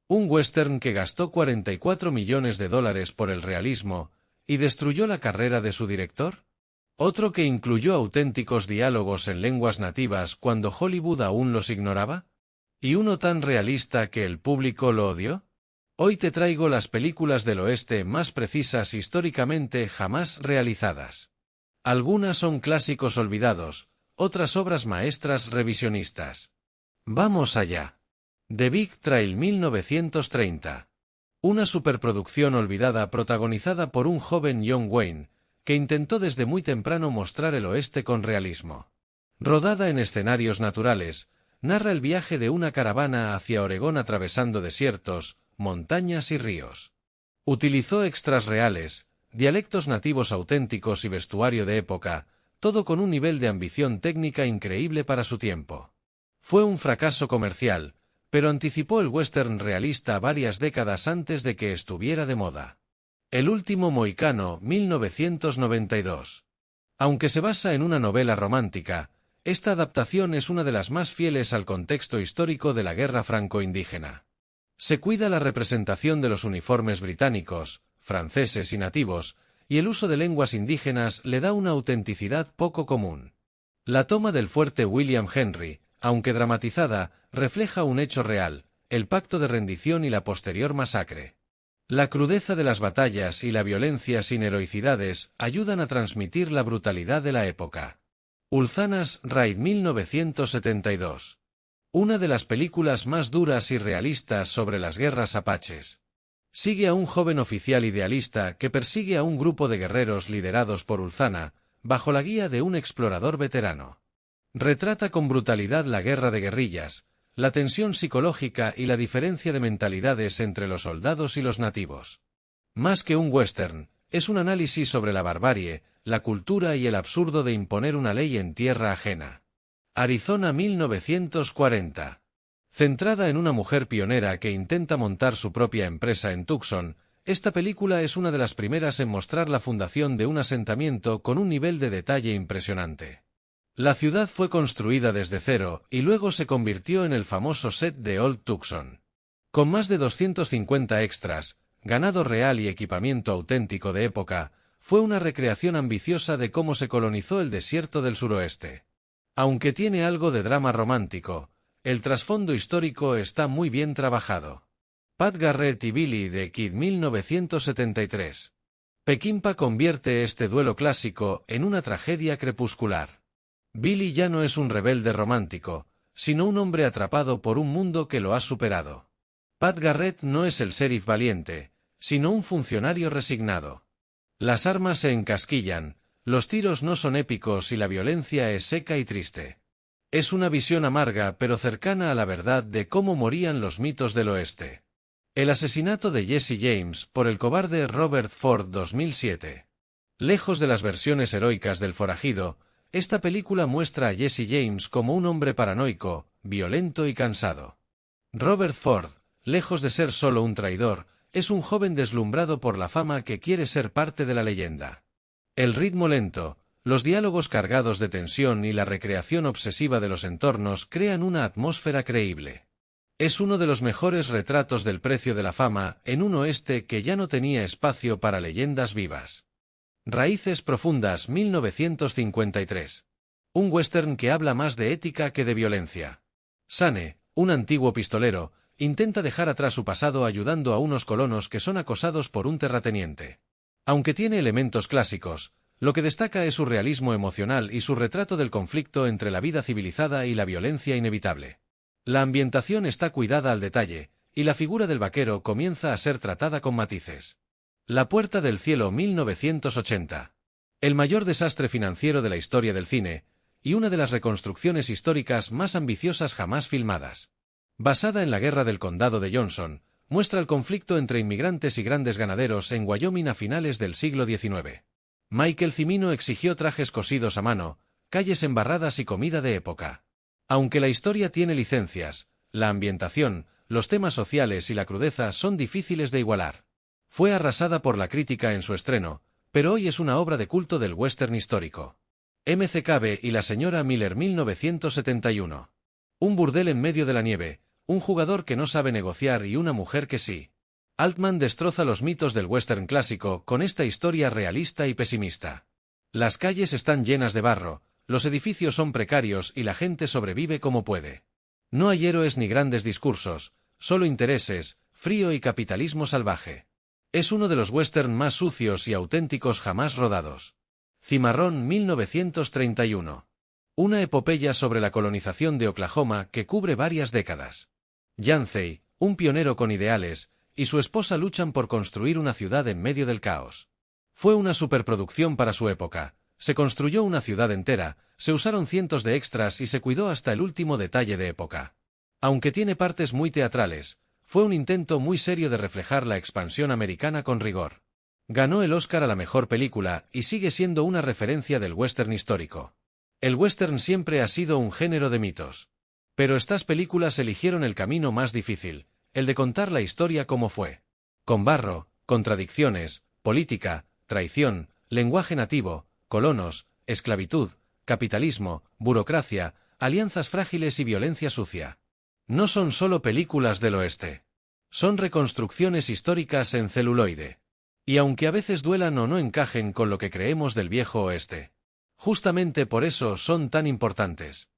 Un western que gastó 44 millones de dólares por el realismo y destruyó la carrera de su director. Otro que incluyó auténticos diálogos en lenguas nativas cuando Hollywood aún los ignoraba. ¿Y uno tan realista que el público lo odió? Hoy te traigo las películas del oeste más precisas históricamente jamás realizadas. Algunas son clásicos olvidados, otras obras maestras revisionistas. ¡Vamos allá! The Big Trail 1930. Una superproducción olvidada protagonizada por un joven John Wayne, que intentó desde muy temprano mostrar el oeste con realismo. Rodada en escenarios naturales, narra el viaje de una caravana hacia Oregón atravesando desiertos, montañas y ríos. Utilizó extras reales, dialectos nativos auténticos y vestuario de época, todo con un nivel de ambición técnica increíble para su tiempo. Fue un fracaso comercial, pero anticipó el western realista varias décadas antes de que estuviera de moda. El último mohicano, 1992. Aunque se basa en una novela romántica, esta adaptación es una de las más fieles al contexto histórico de la guerra franco-indígena. Se cuida la representación de los uniformes británicos, franceses y nativos, y el uso de lenguas indígenas le da una autenticidad poco común. La toma del fuerte William Henry, aunque dramatizada, refleja un hecho real, el pacto de rendición y la posterior masacre. La crudeza de las batallas y la violencia sin heroicidades ayudan a transmitir la brutalidad de la época. Ulzanas Raid 1972. Una de las películas más duras y realistas sobre las guerras apaches. Sigue a un joven oficial idealista que persigue a un grupo de guerreros liderados por Ulzana, bajo la guía de un explorador veterano. Retrata con brutalidad la guerra de guerrillas, la tensión psicológica y la diferencia de mentalidades entre los soldados y los nativos. Más que un western, es un análisis sobre la barbarie, la cultura y el absurdo de imponer una ley en tierra ajena. Arizona 1940. Centrada en una mujer pionera que intenta montar su propia empresa en Tucson, esta película es una de las primeras en mostrar la fundación de un asentamiento con un nivel de detalle impresionante. La ciudad fue construida desde cero y luego se convirtió en el famoso set de Old Tucson. Con más de 250 extras, ganado real y equipamiento auténtico de época, fue una recreación ambiciosa de cómo se colonizó el desierto del suroeste. Aunque tiene algo de drama romántico, el trasfondo histórico está muy bien trabajado. Pat Garrett y Billy the Kid 1973. Peckinpah convierte este duelo clásico en una tragedia crepuscular. Billy ya no es un rebelde romántico, sino un hombre atrapado por un mundo que lo ha superado. Pat Garrett no es el sheriff valiente, sino un funcionario resignado. Las armas se encasquillan, los tiros no son épicos y la violencia es seca y triste. Es una visión amarga pero cercana a la verdad de cómo morían los mitos del oeste. El asesinato de Jesse James por el cobarde Robert Ford 2007. Lejos de las versiones heroicas del forajido, esta película muestra a Jesse James como un hombre paranoico, violento y cansado. Robert Ford, lejos de ser solo un traidor, es un joven deslumbrado por la fama que quiere ser parte de la leyenda. El ritmo lento, los diálogos cargados de tensión y la recreación obsesiva de los entornos crean una atmósfera creíble. Es uno de los mejores retratos del precio de la fama en un oeste que ya no tenía espacio para leyendas vivas. Raíces profundas 1953. Un western que habla más de ética que de violencia. Sane, un antiguo pistolero, intenta dejar atrás su pasado ayudando a unos colonos que son acosados por un terrateniente. Aunque tiene elementos clásicos, lo que destaca es su realismo emocional y su retrato del conflicto entre la vida civilizada y la violencia inevitable. La ambientación está cuidada al detalle, y la figura del vaquero comienza a ser tratada con matices. La Puerta del Cielo 1980. El mayor desastre financiero de la historia del cine, y una de las reconstrucciones históricas más ambiciosas jamás filmadas. Basada en la Guerra del Condado de Johnson, muestra el conflicto entre inmigrantes y grandes ganaderos en Wyoming a finales del siglo XIX. Michael Cimino exigió trajes cosidos a mano, calles embarradas y comida de época. Aunque la historia tiene licencias, la ambientación, los temas sociales y la crudeza son difíciles de igualar. Fue arrasada por la crítica en su estreno, pero hoy es una obra de culto del western histórico. McCabe y la señora Miller 1971. Un burdel en medio de la nieve, un jugador que no sabe negociar y una mujer que sí. Altman destroza los mitos del western clásico con esta historia realista y pesimista. Las calles están llenas de barro, los edificios son precarios y la gente sobrevive como puede. No hay héroes ni grandes discursos, solo intereses, frío y capitalismo salvaje. Es uno de los western más sucios y auténticos jamás rodados. Cimarrón 1931. Una epopeya sobre la colonización de Oklahoma que cubre varias décadas. Yancey, un pionero con ideales, y su esposa luchan por construir una ciudad en medio del caos. Fue una superproducción para su época. Se construyó una ciudad entera, se usaron cientos de extras y se cuidó hasta el último detalle de época. Aunque tiene partes muy teatrales, fue un intento muy serio de reflejar la expansión americana con rigor. Ganó el Oscar a la mejor película y sigue siendo una referencia del western histórico. El western siempre ha sido un género de mitos. Pero estas películas eligieron el camino más difícil, el de contar la historia como fue. Con barro, contradicciones, política, traición, lenguaje nativo, colonos, esclavitud, capitalismo, burocracia, alianzas frágiles y violencia sucia. No son solo películas del oeste. Son reconstrucciones históricas en celuloide. Y aunque a veces duelan o no encajen con lo que creemos del viejo oeste, justamente por eso son tan importantes.